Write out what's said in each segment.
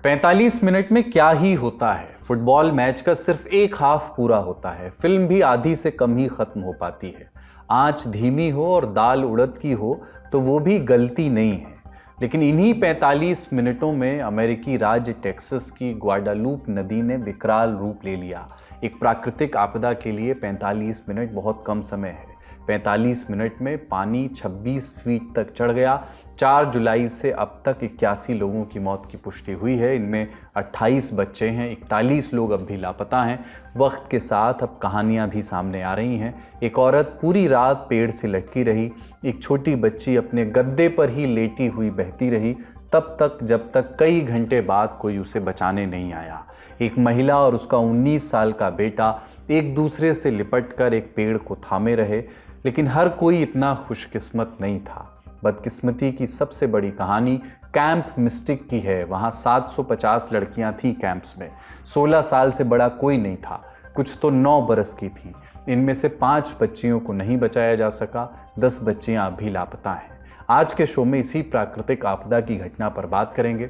45 minute में क्या ही होता है। फुटबॉल मैच का सिर्फ एक हाफ पूरा होता है। फिल्म भी आधी से कम ही खत्म हो पाती है। आंच धीमी हो और दाल उड़द की हो तो वो भी गलती नहीं है। लेकिन इन्हीं 45 मिनटों में अमेरिकी राज्य टेक्सास की ग्वाडालूप नदी ने विकराल रूप ले लिया। एक प्राकृतिक आपदा के लिए 45 मिनट बहुत कम समय है। 45 मिनट में पानी 26 फीट तक चढ़ गया। 4 जुलाई से अब तक 81 लोगों की मौत की पुष्टि हुई है। इनमें 28 बच्चे हैं, 41 लोग अब भी लापता हैं। वक्त के साथ अब कहानियां भी सामने आ रही हैं। एक औरत पूरी रात पेड़ से लटकी रही, एक छोटी बच्ची अपने गद्दे पर ही लेटी हुई बहती रही तब तक जब तक कई घंटे बाद कोई उसे बचाने नहीं आया। एक महिला और उसका 19 साल का बेटा एक दूसरे से लिपटकर एक पेड़ को थामे रहे, लेकिन हर कोई इतना खुशकिस्मत नहीं था। बदकिस्मती की सबसे बड़ी कहानी कैंप मिस्टिक की है। वहाँ 750 लड़कियाँ थीं कैंप्स में। 16 साल से बड़ा कोई नहीं था, कुछ तो 9 बरस की थीं। इनमें से 5 बच्चियों को नहीं बचाया जा सका, 10 बच्चियाँ अभी लापता हैं। आज के शो में इसी प्राकृतिक आपदा की घटना पर बात करेंगे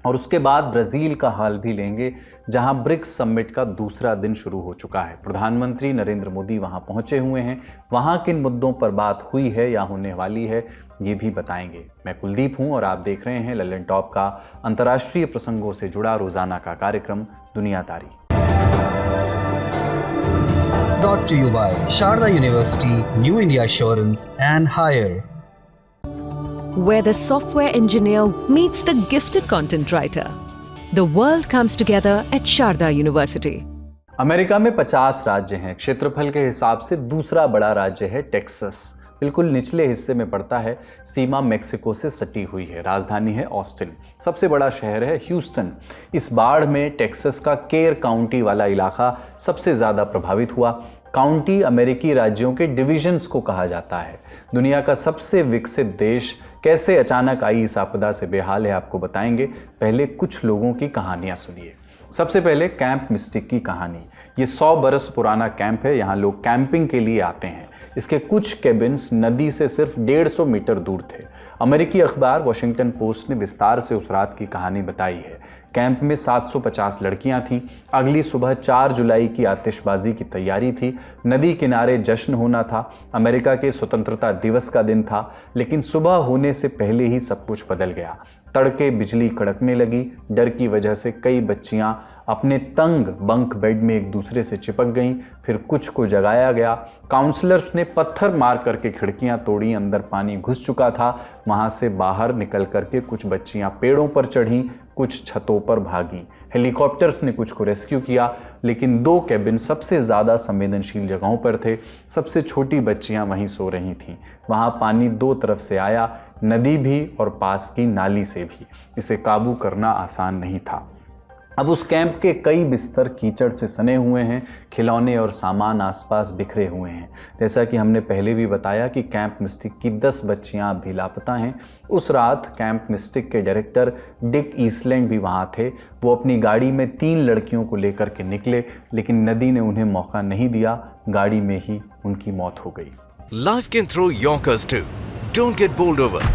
और उसके बाद ब्राज़ील का हाल भी लेंगे, जहां ब्रिक्स समिट का दूसरा दिन शुरू हो चुका है। प्रधानमंत्री नरेंद्र मोदी वहां पहुंचे हुए हैं। वहां किन मुद्दों पर बात हुई है या होने वाली है, ये भी बताएंगे। मैं कुलदीप हूं और आप देख रहे हैं लल्लन टॉप का अंतर्राष्ट्रीय प्रसंगों से जुड़ा रोजाना का कार्यक्रम दुनियादारी। Brought to you by Sharda University, New India Assurance and Hire. Where the software engineer meets the gifted content writer. The world comes together at Sharda University. America में 50 राज्य हैं। क्षेत्रफल के हिसाब से दूसरा बड़ा राज्य है टेक्सास। बिल्कुल निचले हिस्से में पड़ता है। सीमा मेक्सिको से सटी हुई है। राजधानी है ऑस्टिन। सबसे बड़ा शहर है ह्यूस्टन। इस बाढ़ में टेक्सास का केर काउंटी वाला इलाका सबसे ज़्यादा प्रभावित हुआ। काउंटी अमेरिकी राज्यों के डिविजन्स को कहा जाता है। दुनिया का सबसे विकसित देश कैसे अचानक आई इस आपदा से बेहाल है, आपको बताएंगे। पहले कुछ लोगों की कहानियां सुनिए। सबसे पहले कैंप मिस्टिक की कहानी। ये 100 बरस पुराना कैंप है। यहाँ लोग कैंपिंग के लिए आते हैं। इसके कुछ केबिन्स नदी से सिर्फ 150 मीटर दूर थे। अमेरिकी अखबार वॉशिंगटन पोस्ट ने विस्तार से उस रात की कहानी बताई है। कैंप में 750 लड़कियां थीं। अगली सुबह 4 जुलाई की आतिशबाजी की तैयारी थी। नदी किनारे जश्न होना था। अमेरिका के स्वतंत्रता दिवस का दिन था, लेकिन सुबह होने से पहले ही सब कुछ बदल गया। तड़के बिजली कड़कने लगी। डर की वजह से कई बच्चियां अपने तंग बंक बेड में एक दूसरे से चिपक गईं। फिर कुछ को जगाया गया। काउंसलर्स ने पत्थर मार करके खिड़कियां तोड़ी। अंदर पानी घुस चुका था। वहां से बाहर निकल करके कुछ बच्चियां पेड़ों पर चढ़ीं, कुछ छतों पर भागीं। हेलीकॉप्टर्स ने कुछ को रेस्क्यू किया, लेकिन 2 केबिन सबसे ज़्यादा संवेदनशील जगहों पर थे। सबसे छोटी बच्चियां वहीं सो रही थीं। वहां पानी 2 तरफ से आया, नदी भी और पास की नाली से भी। इसे काबू करना आसान नहीं था। अब उस कैंप के कई बिस्तर कीचड़ से सने हुए हैं। खिलौने और सामान आसपास बिखरे हुए हैं। जैसा कि हमने पहले भी बताया कि कैंप मिस्टिक की 10 बच्चियां अब भी लापता हैं। उस रात कैंप मिस्टिक के डायरेक्टर डिक ईस्टलैंड भी वहां थे। वो अपनी गाड़ी में 3 लड़कियों को लेकर के निकले, लेकिन नदी ने उन्हें मौका नहीं दिया। गाड़ी में ही उनकी मौत हो गई। Life can throw yonkers too. Don't get bowled over.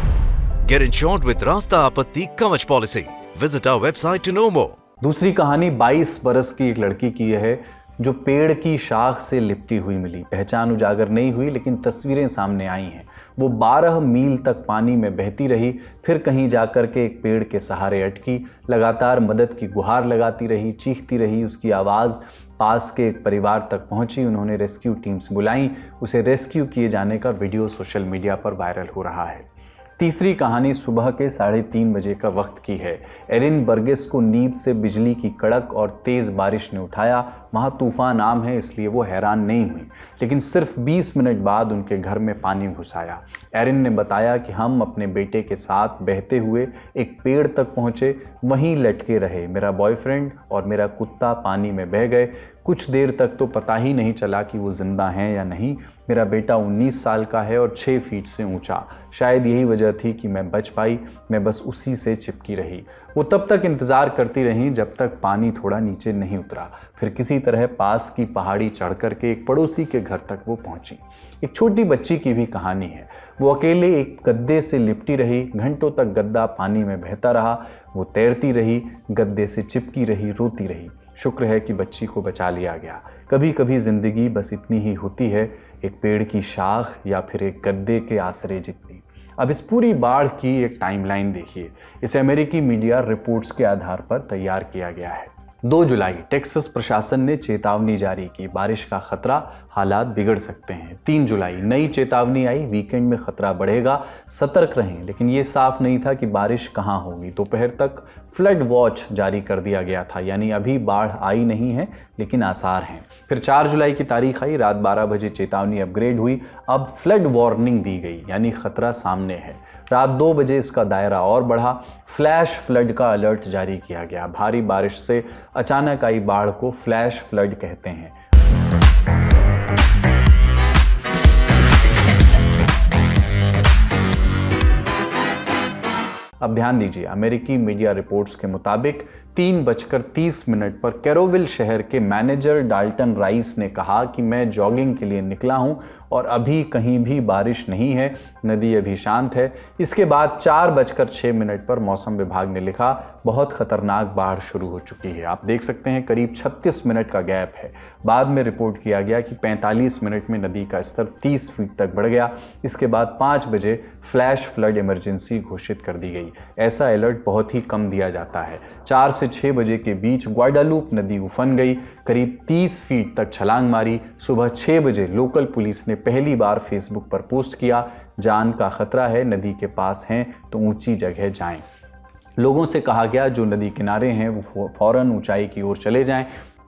Get insured with Rasta Apatti Kavach policy. Visit our website to know more. दूसरी कहानी 22 बरस की एक लड़की की है, जो पेड़ की शाख से लिपटी हुई मिली। पहचान उजागर नहीं हुई, लेकिन तस्वीरें सामने आई हैं। वो 12 मील तक पानी में बहती रही, फिर कहीं जाकर के एक पेड़ के सहारे अटकी। लगातार मदद की गुहार लगाती रही, चीखती रही। उसकी आवाज़ पास के एक परिवार तक पहुंची। उन्होंने रेस्क्यू टीम्स बुलाई। उसे रेस्क्यू किए जाने का वीडियो सोशल मीडिया पर वायरल हो रहा है। तीसरी कहानी सुबह के 3:30 बजे का वक्त की है। एरिन बर्गेस को नींद से बिजली की कड़क और तेज़ बारिश ने उठाया। वहाँ तूफान आम है, इसलिए वो हैरान नहीं हुई, लेकिन सिर्फ 20 मिनट बाद उनके घर में पानी घुस आया। एरिन ने बताया कि हम अपने बेटे के साथ बहते हुए एक पेड़ तक पहुँचे, वहीं लटके रहे। मेरा बॉयफ्रेंड और मेरा कुत्ता पानी में बह गए। कुछ देर तक तो पता ही नहीं चला कि वो जिंदा हैं या नहीं। मेरा बेटा 19 साल का है और 6 फीट से ऊंचा। शायद यही वजह थी कि मैं बच पाई। मैं बस उसी से चिपकी रही। वो तब तक इंतज़ार करती रहीं जब तक पानी थोड़ा नीचे नहीं उतरा। फिर किसी तरह पास की पहाड़ी चढ़ करके एक पड़ोसी के घर तक वो पहुंची। एक छोटी बच्ची की भी कहानी है। वो अकेले एक गद्दे से लिपटी रही। घंटों तक गद्दा पानी में बहता रहा। वो तैरती रही, गद्दे से चिपकी रही, रोती रही। शुक्र है कि बच्ची को बचा लिया गया। कभी कभी जिंदगी बस इतनी ही होती है, एक पेड़ की शाख या फिर एक गद्दे के आसरे जितनी। अब इस पूरी बाढ़ की एक टाइमलाइन देखिए। इसे अमेरिकी मीडिया रिपोर्ट्स के आधार पर तैयार किया गया है। 2 जुलाई टेक्सास प्रशासन ने चेतावनी जारी की, बारिश का खतरा, हालात बिगड़ सकते हैं। 3 जुलाई नई चेतावनी आई, वीकेंड में खतरा बढ़ेगा, सतर्क रहें। लेकिन ये साफ नहीं था कि बारिश कहाँ होगी। दोपहर तक फ्लड वॉच जारी कर दिया गया था, यानी अभी बाढ़ आई नहीं है लेकिन आसार हैं। फिर 4 जुलाई की तारीख आई, रात 12 बजे चेतावनी अपग्रेड हुई, अब फ्लड वार्निंग दी गई, यानी खतरा सामने है। रात 2 बजे इसका दायरा और बढ़ा, फ्लैश फ्लड का अलर्ट जारी किया गया। भारी बारिश से अचानक आई बाढ़ को फ्लैश फ्लड कहते हैं। अब ध्यान दीजिए, अमेरिकी मीडिया रिपोर्ट्स के मुताबिक 3:30 पर कैरोविल शहर के मैनेजर डाल्टन राइस ने कहा कि मैं जॉगिंग के लिए निकला हूं और अभी कहीं भी बारिश नहीं है, नदी अभी शांत है। इसके बाद 4:06 पर मौसम विभाग ने लिखा बहुत खतरनाक बाढ़ शुरू हो चुकी है। आप देख सकते हैं करीब 36 मिनट का गैप है। बाद में रिपोर्ट किया गया कि 45 मिनट में नदी का स्तर 30 फीट तक बढ़ गया। इसके बाद 5 बजे फ्लैश फ्लड इमरजेंसी घोषित कर दी गई। ऐसा अलर्ट बहुत ही कम दिया जाता है। 4 से 6 बजे के बीच ग्वाडालूप नदी उफन गई, करीब 30 फीट तक छलांग मारी। सुबह 6 बजे लोकल पुलिस ने पहली बार फेसबुक पर पोस्ट किया, जान का खतरा है, नदी के पास हैं तो ऊंची जगह जाएं। लोगों से कहा गया जो नदी किनारे हैं वो फौरन ऊंचाई की ओर चले जाएं।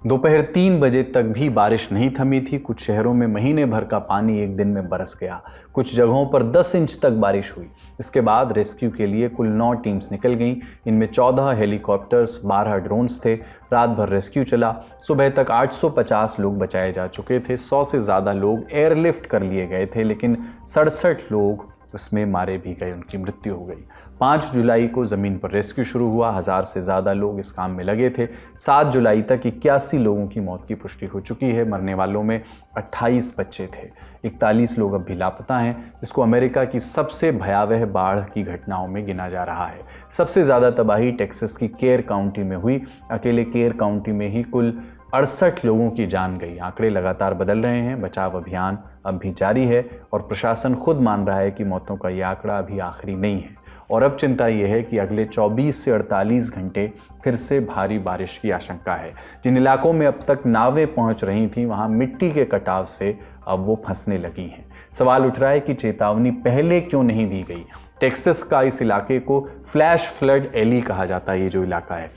दोपहर 3 बजे तक भी बारिश नहीं थमी थी। कुछ शहरों में महीने भर का पानी एक दिन में बरस गया। कुछ जगहों पर 10 इंच तक बारिश हुई। इसके बाद रेस्क्यू के लिए कुल 9 टीम्स निकल गईं। इनमें 14 हेलीकॉप्टर्स, 12 ड्रोन्स थे। रात भर रेस्क्यू चला। सुबह तक 850 लोग बचाए जा चुके थे। 100 से ज़्यादा लोग एयरलिफ्ट कर लिए गए थे, लेकिन 67 लोग उसमें मारे भी गए, उनकी मृत्यु हो गई। 5 जुलाई को ज़मीन पर रेस्क्यू शुरू हुआ। 1000 से ज़्यादा लोग इस काम में लगे थे। 7 जुलाई तक 81 लोगों की मौत की पुष्टि हो चुकी है। मरने वालों में 28 बच्चे थे। 41 लोग अब भी लापता हैं। इसको अमेरिका की सबसे भयावह बाढ़ की घटनाओं में गिना जा रहा है। सबसे ज़्यादा तबाही टेक्सास की केयर काउंटी में हुई। अकेले केयर काउंटी में ही कुल 68 लोगों की जान गई। आंकड़े लगातार बदल रहे हैं। बचाव अभियान अब भी जारी है और प्रशासन खुद मान रहा है कि मौतों का ये आंकड़ा अभी आखिरी नहीं है। और अब चिंता यह है कि अगले 24 से 48 घंटे फिर से भारी बारिश की आशंका है। जिन इलाकों में अब तक नावें पहुंच रही थीं, वहां मिट्टी के कटाव से अब वो फंसने लगी हैं। सवाल उठ रहा है कि चेतावनी पहले क्यों नहीं दी गई। टेक्सास का इस इलाके को फ्लैश फ्लड एली कहा जाता है। ये जो इलाका है,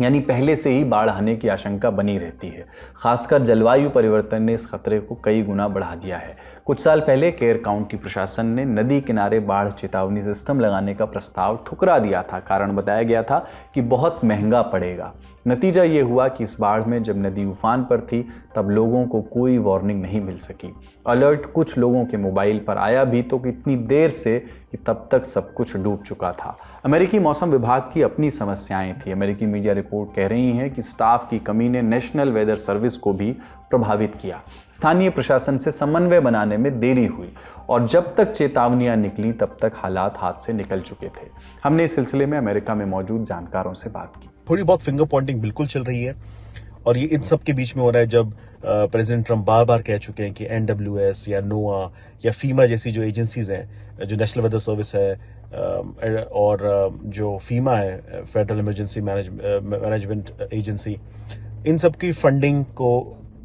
यानी पहले से ही बाढ़ आने की आशंका बनी रहती है। खासकर जलवायु परिवर्तन ने इस खतरे को कई गुना बढ़ा दिया है। कुछ साल पहले केयर काउंटी प्रशासन ने नदी किनारे बाढ़ चेतावनी सिस्टम लगाने का प्रस्ताव ठुकरा दिया था। कारण बताया गया था कि बहुत महंगा पड़ेगा। नतीजा ये हुआ कि इस बाढ़ में जब नदी उफान पर थी तब लोगों को कोई वार्निंग नहीं मिल सकी। अलर्ट कुछ लोगों के मोबाइल पर आया भी तो इतनी देर से कि तब तक सब कुछ डूब चुका था। अमेरिकी मौसम विभाग की अपनी समस्याएं थी। अमेरिकी मीडिया रिपोर्ट कह रही हैं कि स्टाफ की कमी ने नेशनल वेदर सर्विस को भी प्रभावित किया। स्थानीय प्रशासन से समन्वय बनाने में देरी हुई और जब तक चेतावनियां निकली तब तक हालात हाथ से निकल चुके थे। हमने इस सिलसिले में अमेरिका में मौजूद जानकारों से बात की। थोड़ी बहुत फिंगर पॉइंटिंग बिल्कुल चल रही है और ये इन सब के बीच में हो रहा है जब प्रेसिडेंट ट्रंप बार बार कह चुके हैं कि NWS या NOAA या फीमा जैसी जो एजेंसीज हैं, जो नेशनल वेदर सर्विस है और जो फीमा है, फेडरल इमरजेंसी मैनेजमेंट एजेंसी, इन सब की फंडिंग को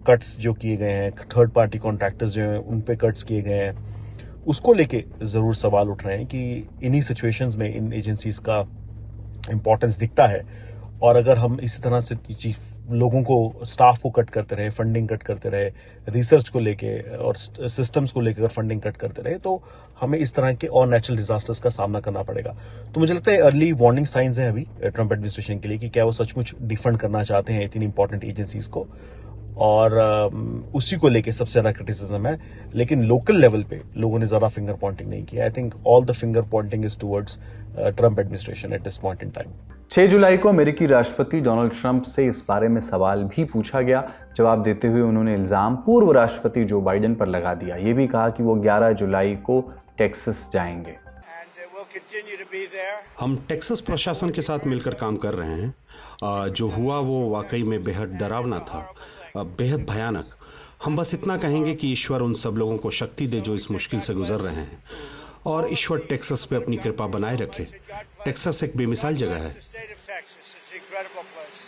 कट्स जो किए गए हैं, थर्ड पार्टी कॉन्ट्रैक्टर्स जो हैं उन पे कट्स किए गए हैं, उसको लेके ज़रूर सवाल उठ रहे हैं कि इन्हीं सिचुएशंस में इन एजेंसीज का इम्पोर्टेंस दिखता है। और अगर हम इसी तरह से लोगों को, स्टाफ को कट करते रहे, फंडिंग कट करते रहे, रिसर्च को लेके और सिस्टम्स को लेकर फंडिंग कट करते रहे, तो हमें इस तरह के और नेचुरल डिजास्टर्स का सामना करना पड़ेगा। तो मुझे लगता है अर्ली वार्निंग साइंस हैं अभी ट्रंप एडमिनिस्ट्रेशन के लिए कि क्या वो सचमुच डिफंड करना चाहते हैं इतनी इंपॉर्टेंट एजेंसीज को, और उसी को लेके सबसे ज्यादा क्रिटिसिज्म है। लेकिन लोकल लेवल पे लोगों ने ज्यादा फिंगर पॉइंटिंग नहीं किया। I think all the finger Poynting is towards Trump administration at this point in time. 6 जुलाई को अमेरिकी राष्ट्रपति डोनाल्ड ट्रंप से इस बारे में सवाल भी पूछा गया। जवाब देते हुए उन्होंने इल्जाम पूर्व राष्ट्रपति जो बाइडेन पर लगा दिया। ये भी कहा कि वो 11 जुलाई को टेक्सास जाएंगे। And we're continue to be there. हम टेक्सास प्रशासन के साथ मिलकर काम कर रहे हैं। जो हुआ वो वाकई में बेहद डरावना था, बेहद भयानक। हम बस इतना कहेंगे कि ईश्वर उन सब लोगों को शक्ति दे जो इस मुश्किल से गुजर रहे हैं, और ईश्वर टेक्सास पे अपनी कृपा बनाए रखे। टेक्सास एक बेमिसाल जगह है। The state of Texas is an incredible place.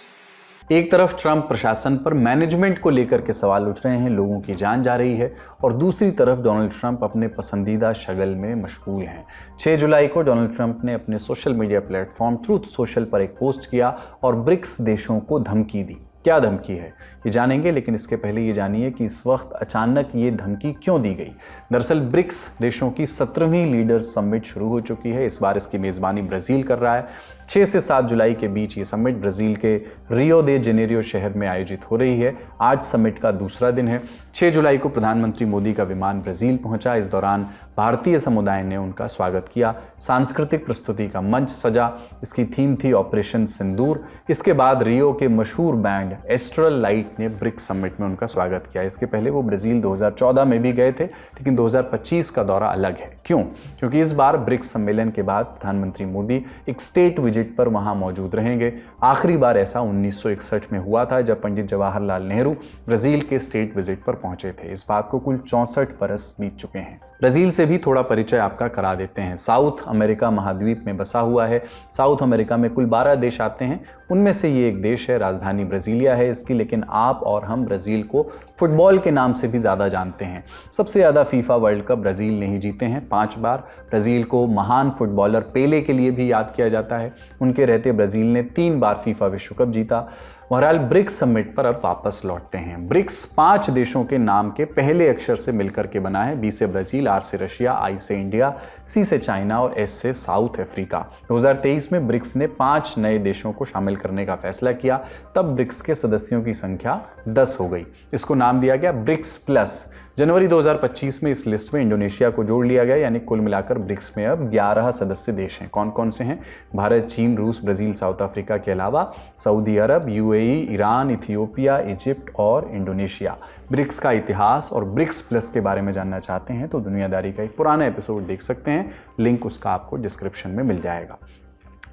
एक तरफ ट्रंप प्रशासन पर मैनेजमेंट को लेकर के सवाल उठ रहे हैं, लोगों की जान जा रही है, और दूसरी तरफ डोनाल्ड ट्रंप अपने पसंदीदा शगल में मशगूल हैं। 6 जुलाई को डोनाल्ड ट्रंप ने अपने social media platform truth social पर एक पोस्ट किया और ब्रिक्स देशों को धमकी दी। क्या धमकी है ये जानेंगे, लेकिन इसके पहले ये जानिए कि इस वक्त अचानक ये धमकी क्यों दी गई। दरअसल ब्रिक्स देशों की 17वीं लीडर्स समिट शुरू हो चुकी है। इस बार इसकी मेज़बानी ब्राज़ील कर रहा है। 6 से 7 जुलाई के बीच ये समिट ब्राज़ील के रियो दे जेनेरियो शहर में आयोजित हो रही है। आज समिट का दूसरा दिन है। 6 जुलाई को प्रधानमंत्री मोदी का विमान ब्राज़ील पहुंचा। इस दौरान भारतीय समुदाय ने उनका स्वागत किया। सांस्कृतिक प्रस्तुति का मंच सजा। इसकी थीम थी ऑपरेशन सिंदूर। इसके बाद रियो के मशहूर बैंड एस्ट्रल लाइट ने ब्रिक्स समिट में उनका स्वागत किया। इसके पहले वो ब्राज़ील 2014 में भी गए थे, लेकिन 2025 का दौरा अलग है। क्यों? क्योंकि इस बार ब्रिक्स सम्मेलन के बाद प्रधानमंत्री मोदी एक स्टेट विजिट पर वहां मौजूद रहेंगे। आखिरी बार ऐसा 1961 में हुआ था, जब पंडित जवाहरलाल नेहरू ब्राज़ील के स्टेट विजिट पर पहुंचे थे। इस बात को कुल 64 बरस बीत चुके हैं। ब्राज़ील से भी थोड़ा परिचय आपका करा देते हैं। साउथ अमेरिका महाद्वीप में बसा हुआ है। साउथ अमेरिका में कुल 12 देश आते हैं, उनमें से ये एक देश है। राजधानी ब्राज़ीलिया है इसकी, लेकिन आप और हम ब्राज़ील को फुटबॉल के नाम से भी ज़्यादा जानते हैं। सबसे ज़्यादा फीफा वर्ल्ड कप ब्राज़ील ने ही जीते हैं, 5 बार। ब्राज़ील को महान फुटबॉलर पेले के लिए भी याद किया जाता है। उनके रहते ब्राज़ील ने 3 बार फीफा विश्व कप जीता। बहरहाल ब्रिक्स समिट पर अब वापस लौटते हैं। ब्रिक्स 5 देशों के नाम के पहले अक्षर से मिलकर के बना है। B से ब्राज़ील, R से रशिया, I से इंडिया, C से चाइना और S से साउथ अफ्रीका। 2023 में ब्रिक्स ने 5 नए देशों को शामिल करने का फैसला किया। तब ब्रिक्स के सदस्यों की संख्या 10 हो गई। इसको नाम दिया गया ब्रिक्स प्लस। जनवरी 2025 में इस लिस्ट में इंडोनेशिया को जोड़ लिया गया, यानी कुल मिलाकर ब्रिक्स में अब 11 सदस्य देश हैं। कौन कौन से हैं? भारत, चीन, रूस, ब्राज़ील, साउथ अफ्रीका के अलावा सऊदी अरब, UAE, ईरान, इथियोपिया, इजिप्ट और इंडोनेशिया। ब्रिक्स का इतिहास और ब्रिक्स प्लस के बारे में जानना चाहते हैं तो दुनियादारी का एक पुराना एपिसोड देख सकते हैं, लिंक उसका आपको डिस्क्रिप्शन में मिल जाएगा।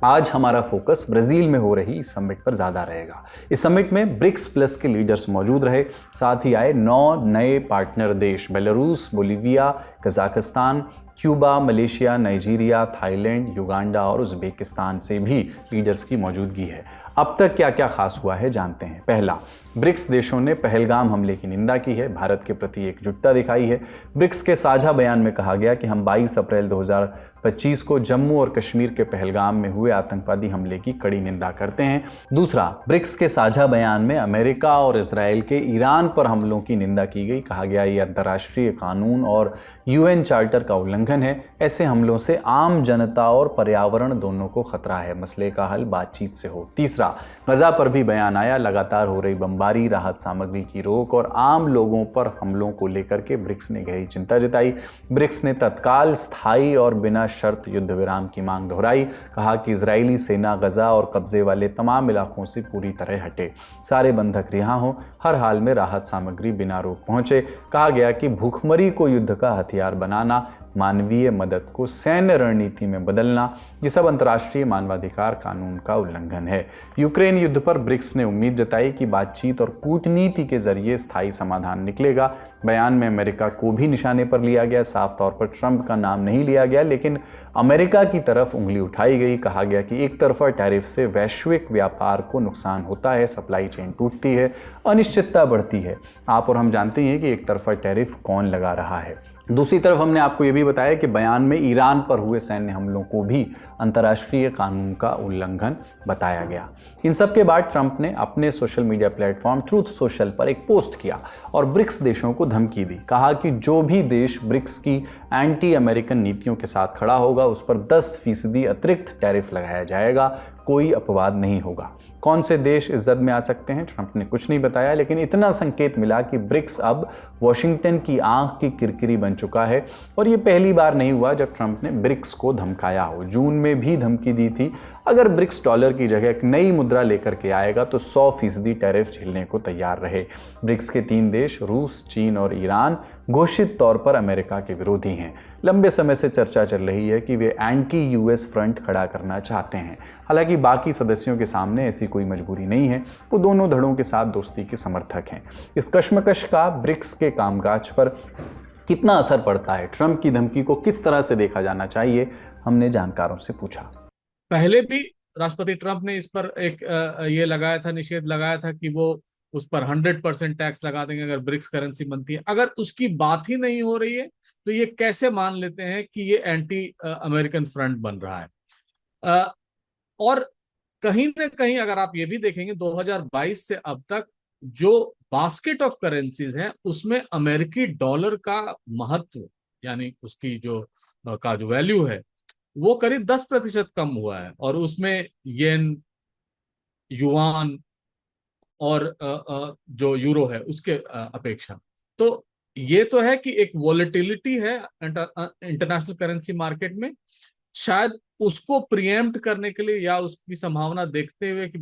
आज हमारा फोकस ब्राज़ील में हो रही इस समिट पर ज़्यादा रहेगा। इस समिट में ब्रिक्स प्लस के लीडर्स मौजूद रहे, साथ ही आए 9 नए पार्टनर देश, Belarus, Bolivia, Kazakhstan, Cuba, Malaysia, Nigeria, Thailand, Uganda और उज़्बेकिस्तान से भी लीडर्स की मौजूदगी है। अब तक क्या क्या खास हुआ है जानते हैं। पहला, ब्रिक्स देशों ने पहलगाम हमले की निंदा की है, भारत के प्रति एकजुटता दिखाई है। ब्रिक्स के साझा बयान में कहा गया कि हम 22 अप्रैल 2025 को जम्मू और कश्मीर के पहलगाम में हुए आतंकवादी हमले की कड़ी निंदा करते हैं। दूसरा, ब्रिक्स के साझा बयान में अमेरिका और इजराइल के ईरान पर हमलों की निंदा की गई। कहा गया ये अंतर्राष्ट्रीय कानून और UN चार्टर का उल्लंघन है। ऐसे हमलों से आम जनता और पर्यावरण दोनों को खतरा है। मसले का हल बातचीत से हो। तीसरा, गजा पर भी बयान आया। लगातार हो रही बमबारी, राहत सामग्री की रोक और आम लोगों पर हमलों को लेकर के ब्रिक्स ने गहरी चिंता जताई। ब्रिक्स ने तत्काल, स्थायी और बिना शर्त युद्ध विराम की मांग दोहराई। कहा कि इजरायली सेना गजा और कब्जे वाले तमाम इलाकों से पूरी तरह हटे, सारे बंधक रिहा हों, हर हाल में राहत सामग्री बिना रोक पहुंचे। कहा गया कि भूखमरी को युद्ध का हथियार बनाना, मानवीय मदद को सैन्य रणनीति में बदलना, ये सब अंतर्राष्ट्रीय मानवाधिकार कानून का उल्लंघन है। यूक्रेन युद्ध पर ब्रिक्स ने उम्मीद जताई कि बातचीत और कूटनीति के जरिए स्थायी समाधान निकलेगा। बयान में अमेरिका को भी निशाने पर लिया गया। साफ तौर पर ट्रंप का नाम नहीं लिया गया, लेकिन अमेरिका की तरफ उंगली उठाई गई। कहा गया कि एक तरफा टैरिफ से वैश्विक व्यापार को नुकसान होता है, सप्लाई चेन टूटती है, अनिश्चितता बढ़ती है। आप और हम जानते हैं कि एक तरफा टैरिफ कौन लगा रहा है। दूसरी तरफ हमने आपको ये भी बताया कि बयान में ईरान पर हुए सैन्य हमलों को भी अंतर्राष्ट्रीय कानून का उल्लंघन बताया गया। इन सब के बाद ट्रंप ने अपने social media platform truth social पर एक पोस्ट किया और ब्रिक्स देशों को धमकी दी। कहा कि जो भी देश ब्रिक्स की एंटी अमेरिकन नीतियों के साथ खड़ा होगा उस पर 10% अतिरिक्त टैरिफ लगाया जाएगा, कोई अपवाद नहीं होगा। कौन से देश इस जद में आ सकते हैं ट्रंप ने कुछ नहीं बताया, लेकिन इतना संकेत मिला कि ब्रिक्स अब वॉशिंगटन की आंख की किरकिरी बन चुका है। और ये पहली बार नहीं हुआ जब ट्रंप ने ब्रिक्स को धमकाया हो। जून में भी धमकी दी थी, अगर ब्रिक्स डॉलर की जगह एक नई मुद्रा लेकर के आएगा तो 100% टैरिफ झेलने को तैयार रहे। ब्रिक्स के 3 देश रूस, चीन और ईरान घोषित तौर पर अमेरिका के विरोधी हैं। लंबे समय से चर्चा चल रही है कि वे एंटी यूएस फ्रंट खड़ा करना चाहते हैं। हालांकि बाकी सदस्यों के सामने ऐसी कोई मजबूरी नहीं है, वो दोनों धड़ों के साथ दोस्ती के समर्थक हैं। इस कश्मकश का ब्रिक्स के कामकाज पर कितना असर पड़ता है, ट्रंप की धमकी को किस तरह से देखा जाना चाहिए, हमने जानकारों से पूछा। पहले भी राष्ट्रपति ट्रंप ने इस पर एक ये लगाया था, निषेध लगाया था कि वो उस पर 100% टैक्स लगा देंगे अगर ब्रिक्स करेंसी बनती है। अगर उसकी बात ही नहीं हो रही है तो ये कैसे मान लेते हैं कि ये एंटी अमेरिकन फ्रंट बन रहा है। और कहीं ना कहीं अगर आप ये भी देखेंगे 2022 से अब तक जो बास्केट ऑफ करेंसीज है उसमें अमेरिकी डॉलर का महत्व, यानी उसकी जो वैल्यू है वो करीब 10% कम हुआ है, और उसमें येन, युआन और जो यूरो है उसके अपेक्षा। तो ये तो है कि एक वॉलेटिलिटी है इंटरनेशनल करेंसी मार्केट में। शायद उसको प्रिएम्प्ट करने के लिए या उसकी संभावना देखते हुए कि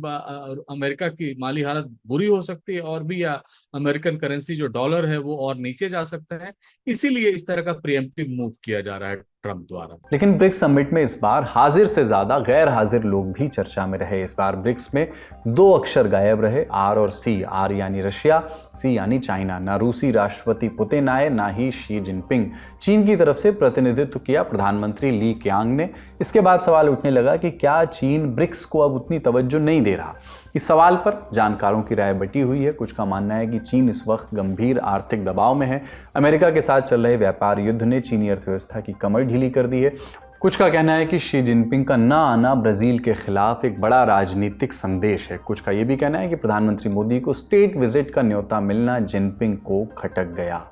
अमेरिका की माली हालत बुरी हो सकती है और भी, या अमेरिकन करेंसी जो डॉलर है वो और नीचे जा सकता है, इसीलिए इस तरह का प्रिएम्प्टिव मूव किया जा रहा है ट्रंप द्वारा। लेकिन ब्रिक्स समिट में इस बार हाजिर से ज्यादा गैर हाजिर लोग भी चर्चा में रहे। इस बार ब्रिक्स में 2 अक्षर गायब रहे, आर और सी। आर यानी रशिया, सी यानी चाइना। ना रूसी राष्ट्रपति पुतिन आए, ना ही शी जिनपिंग। चीन की तरफ से प्रतिनिधित्व किया प्रधानमंत्री ली क्यांग ने। इसके बाद सवाल उठने लगा कि क्या चीन ब्रिक्स को अब उतनी तवज्जो नहीं दे रहा। इस सवाल पर जानकारों की राय बटी हुई है। कुछ का मानना है कि चीन इस वक्त गंभीर आर्थिक दबाव में है। अमेरिका के साथ चल रहे व्यापार युद्ध ने चीनी अर्थव्यवस्था की कमर ढीली कर दी है। कुछ का कहना है कि शी जिनपिंग का ना आना ब्राजील के खिलाफ एक बड़ा राजनीतिक संदेश है। कुछ का यह भी कहना है कि प्रधानमंत्री मोदी को स्टेट विजिट का न्योता मिलना जिनपिंग को खटक गया।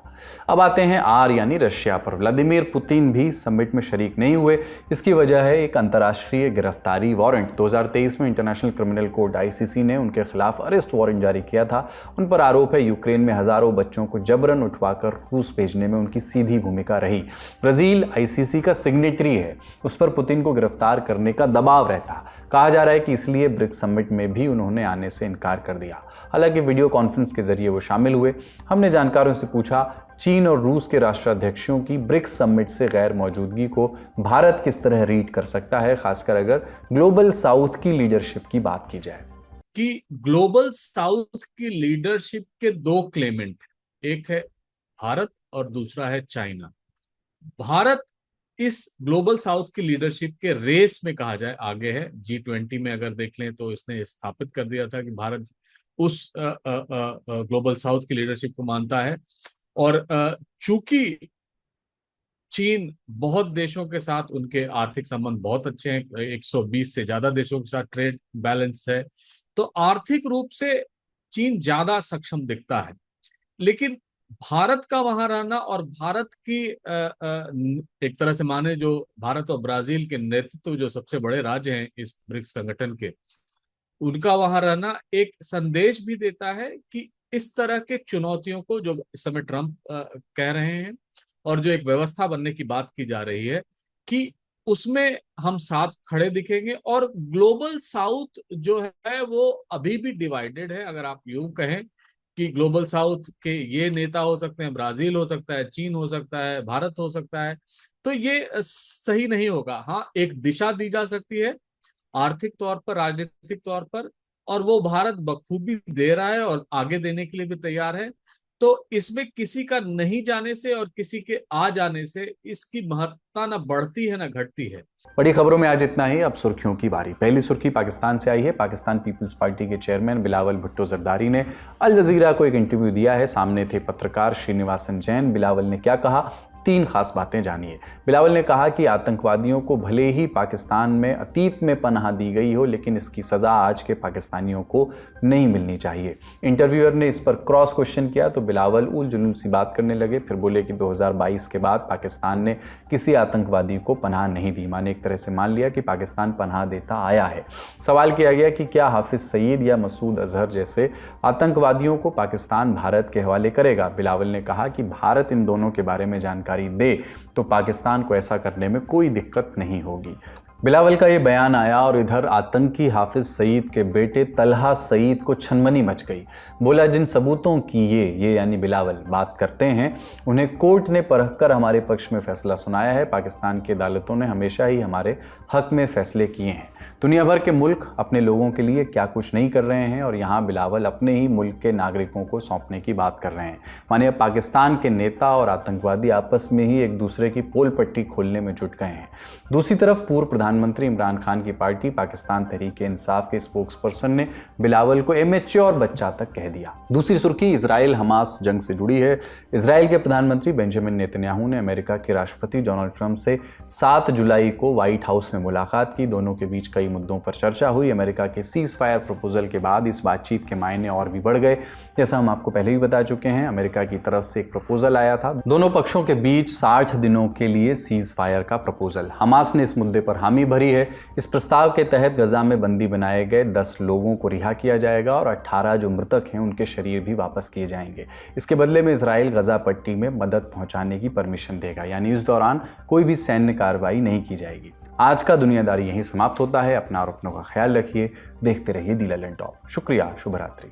अब आते हैं आर यानी रशिया पर। व्लादिमीर पुतिन भी समिट में शरीक नहीं हुए। इसकी वजह है एक अंतर्राष्ट्रीय गिरफ्तारी वारंट। 2023 में इंटरनेशनल क्रिमिनल कोर्ट आईसीसी ने उनके खिलाफ अरेस्ट वारंट जारी किया था। उन पर आरोप है यूक्रेन में हजारों बच्चों को जबरन उठवाकर रूस भेजने में उनकी सीधी भूमिका रही। ब्राजील आईसीसी का सिग्नेटरी है, उस पर पुतिन को गिरफ्तार करने का दबाव रहता। कहा जा रहा है कि इसलिए ब्रिक्स समिट में भी उन्होंने आने से इनकार कर दिया। हालांकि वीडियो कॉन्फ्रेंस के जरिए वो शामिल हुए। हमने जानकारों से पूछा चीन और रूस के राष्ट्राध्यक्षों की ब्रिक्स समिट से गैर मौजूदगी को भारत किस तरह रीड कर सकता है, खासकर अगर ग्लोबल साउथ की लीडरशिप की बात की जाए। कि ग्लोबल साउथ की लीडरशिप के 2 क्लेमेंट, एक है भारत और दूसरा है चाइना। भारत इस ग्लोबल साउथ की लीडरशिप के रेस में कहा जाए आगे है। G20 में अगर देख लें तो इसने स्थापित कर दिया था कि भारत उस ग्लोबल साउथ की लीडरशिप को मानता है। और चूंकि चीन बहुत देशों के साथ उनके आर्थिक संबंध बहुत अच्छे हैं, 120 से ज्यादा देशों के साथ ट्रेड बैलेंस है, तो आर्थिक रूप से चीन ज्यादा सक्षम दिखता है। लेकिन भारत का वहां रहना और भारत की एक तरह से माने जो भारत और ब्राजील के नेतृत्व जो सबसे बड़े राज्य हैं इस ब्रिक्स संगठन के, उनका वहां रहना एक संदेश भी देता है कि इस तरह के चुनौतियों को जो इस समय ट्रंप कह रहे हैं और जो एक व्यवस्था बनने की बात की जा रही है कि उसमें हम साथ खड़े दिखेंगे। और ग्लोबल साउथ जो है वो अभी भी डिवाइडेड है। अगर आप यूं कहें कि ग्लोबल साउथ के ये नेता हो सकते हैं, ब्राजील हो सकता है, चीन हो सकता है, भारत हो सकता है, तो ये सही नहीं होगा। हाँ, एक दिशा दी जा सकती है आर्थिक तौर पर, राजनीतिक तौर पर, और वो भारत बखूबी दे रहा है और आगे देने के लिए भी तैयार है। तो इसमें किसी का नहीं जाने से और किसी के आ जाने से इसकी महत्ता ना बढ़ती है ना घटती है। बड़ी खबरों में आज इतना ही। अब सुर्खियों की बारी। पहली सुर्खी पाकिस्तान से आई है। पाकिस्तान पीपल्स पार्टी के चेयरमैन बिलावल भुट्टो जरदारी ने अल जजीरा को एक इंटरव्यू दिया है। सामने थे पत्रकार श्रीनिवासन जैन। बिलावल ने क्या कहा, 3 खास बातें जानिए। बिलावल ने कहा कि आतंकवादियों को भले ही पाकिस्तान में अतीत में पनाह दी गई हो, लेकिन इसकी सजा आज के पाकिस्तानियों को नहीं मिलनी चाहिए। इंटरव्यूअर ने इस पर क्रॉस क्वेश्चन किया तो बिलावल उल जुलूल सी बात करने लगे। फिर बोले कि 2022 के बाद पाकिस्तान ने किसी आतंकवादी को पनाह नहीं दी। माने एक तरह से मान लिया कि पाकिस्तान पनाह देता आया है। सवाल किया गया कि क्या हाफिज सईद या मसूद अजहर जैसे आतंकवादियों को पाकिस्तान भारत के हवाले करेगा। बिलावल ने कहा कि भारत इन दोनों के बारे में जानकारी दे तो पाकिस्तान को ऐसा करने में कोई दिक्कत नहीं होगी। बिलावल का ये बयान आया और इधर आतंकी हाफिज सईद के बेटे तलहा सईद को छनमनी मच गई। बोला, जिन सबूतों की ये यानी बिलावल बात करते हैं उन्हें कोर्ट ने परखकर हमारे पक्ष में फैसला सुनाया है। पाकिस्तान की अदालतों ने हमेशा ही हमारे हक में फैसले किए हैं। दुनिया भर के मुल्क अपने लोगों के लिए क्या कुछ नहीं कर रहे हैं और यहाँ बिलावल अपने ही मुल्क के नागरिकों को सौंपने की बात कर रहे हैं। माने अब पाकिस्तान के नेता और आतंकवादी आपस में ही एक दूसरे की पोल पट्टी खोलने में जुट गए हैं। दूसरी तरफ पूर्व प्रधानमंत्री इमरान खान की पार्टी पाकिस्तान तहरीक इंसाफ के स्पोक्सपर्सन ने बिलावल को इमेच्योर बच्चा तक कह दिया। दूसरी सुर्खी इजराइल हमास जंग से जुड़ी है। इजराइल के प्रधानमंत्री बेंजामिन नेतन्याहू ने अमेरिका के राष्ट्रपति डोनाल्ड ट्रंप से 7 जुलाई को व्हाइट हाउस में मुलाकात की। दोनों के बीच कई मुद्दों पर चर्चा हुई। अमेरिका के सीज फायर प्रपोजल के बाद इस बातचीत के मायने और भी बढ़ गए। जैसा हम आपको पहले ही बता चुके हैं, अमेरिका की तरफ से एक प्रपोजल आया था, दोनों पक्षों के बीच 60 दिनों के लिए सीज फायर का प्रपोजल। हमास ने इस मुद्दे पर हामी भरी है। इस प्रस्ताव के तहत गजा में बंदी बनाए गए 10 लोगों को रिहा किया जाएगा और 18 जो मृतक हैं उनके शरीर भी वापस किए जाएंगे। इसके बदले में इजराइल गजा पट्टी में मदद पहुंचाने की परमिशन देगा, यानी इस दौरान कोई भी सैन्य कार्रवाई नहीं की जाएगी। आज का दुनियादारी यहीं समाप्त होता है। अपना और अपनों का ख्याल रखिए। देखते रहिए दी ललन टॉप। शुक्रिया। शुभ रात्रि।